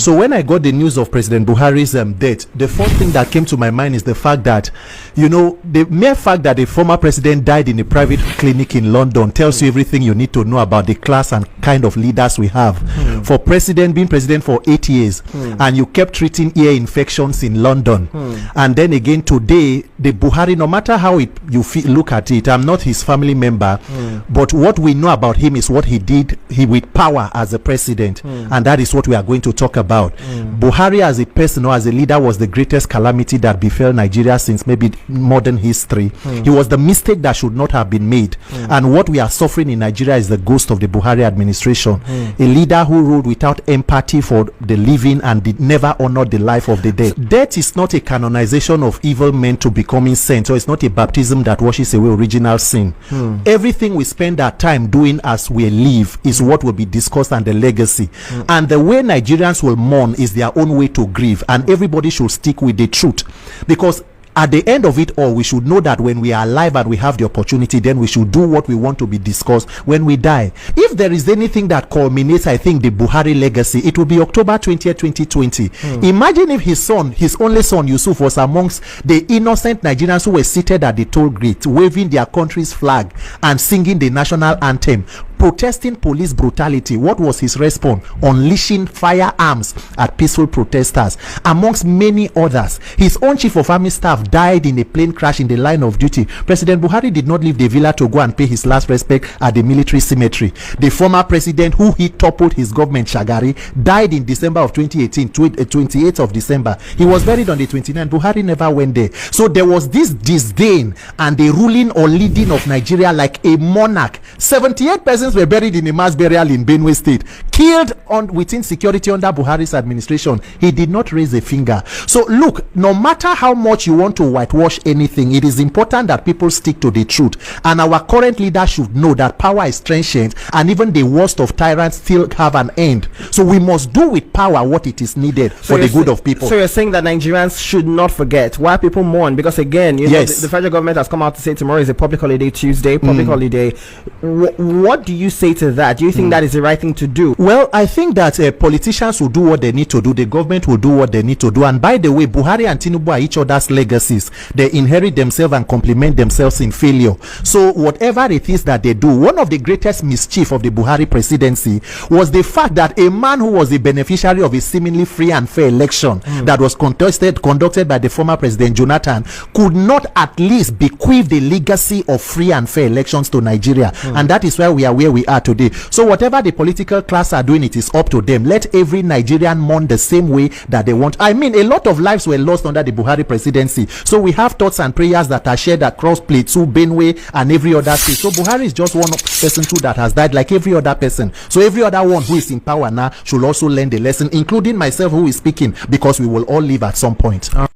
So when I got the news of President Buhari's death, the first thing that came to my mind is the fact that, you know, the mere fact that the former president died in a private clinic in London tells you everything you need to know about the class and kind of leaders we have. For being president for 8 years, and you kept treating ear infections in London, and then again today, the Buhari, no matter how you look at it, I'm not his family member, but what we know about him is what he did with power as a president, and that is what we are going to talk about. Buhari as a person or as a leader was the greatest calamity that befell Nigeria since maybe modern history. He was the mistake that should not have been made, and what we are suffering in Nigeria is the ghost of the Buhari administration. A leader who ruled without empathy for the living and did never honor the life of the dead. Death is not a canonization of evil men to becoming saints, or it's not a baptism that washes away original sin. Everything we spend our time doing as we live is what will be discussed, and the legacy. And the way Nigerians will mourn is their own way to grieve, and everybody should stick with the truth, because at the end of it all, we should know that when we are alive and we have the opportunity, then we should do what we want to be discussed when we die. If there is anything that culminates, I think, the Buhari legacy, it will be October 20th, 2020. Imagine if his only son, Yusuf, was amongst the innocent Nigerians who were seated at the toll gate, waving their country's flag and singing the national anthem, protesting police brutality. What was his response? Unleashing firearms at peaceful protesters, amongst many others. His own chief of army staff died in a plane crash in the line of duty. President Buhari did not leave the villa to go and pay his last respect at the military cemetery. The former president, who he toppled his government, Shagari, died in December of 2018, 28th of December. He was buried on the 29th. Buhari never went there. So there was this disdain and the ruling or leading of Nigeria like a monarch. 78 persons were buried in a mass burial in Benue State, killed within security under Buhari's administration. He did not raise a finger. So look, no matter how much you want to whitewash anything, it is important that people stick to the truth, and our current leaders should know that power is transient, and even the worst of tyrants still have an end. So we must do with power what it is needed for the good of people. So you're saying that Nigerians should not forget why people mourn, because again, you know, the federal government has come out to say tomorrow is a public holiday, Tuesday, public holiday. What do you say to that? Do you think that is the right thing to do? Well, I think that politicians will do what they need to do, the government will do what they need to do. And by the way, Buhari and Tinubu are each other's legacies. They inherit themselves and complement themselves in failure. So whatever it is that they do, one of the greatest mischief of the Buhari presidency was the fact that a man who was the beneficiary of a seemingly free and fair election that was conducted by the former President Jonathan could not at least bequeath the legacy of free and fair elections to Nigeria. And that is why we are where we are today. So whatever the political class are doing, it is up to them. Let every Nigerian mourn the same way that they want. I mean, a lot of lives were lost under the Buhari presidency. So we have thoughts and prayers that are shared across Plateau, Benue, and every other state. So Buhari is just one person too that has died like every other person. So every other one who is in power now should also learn the lesson, including myself who is speaking, because we will all leave at some point.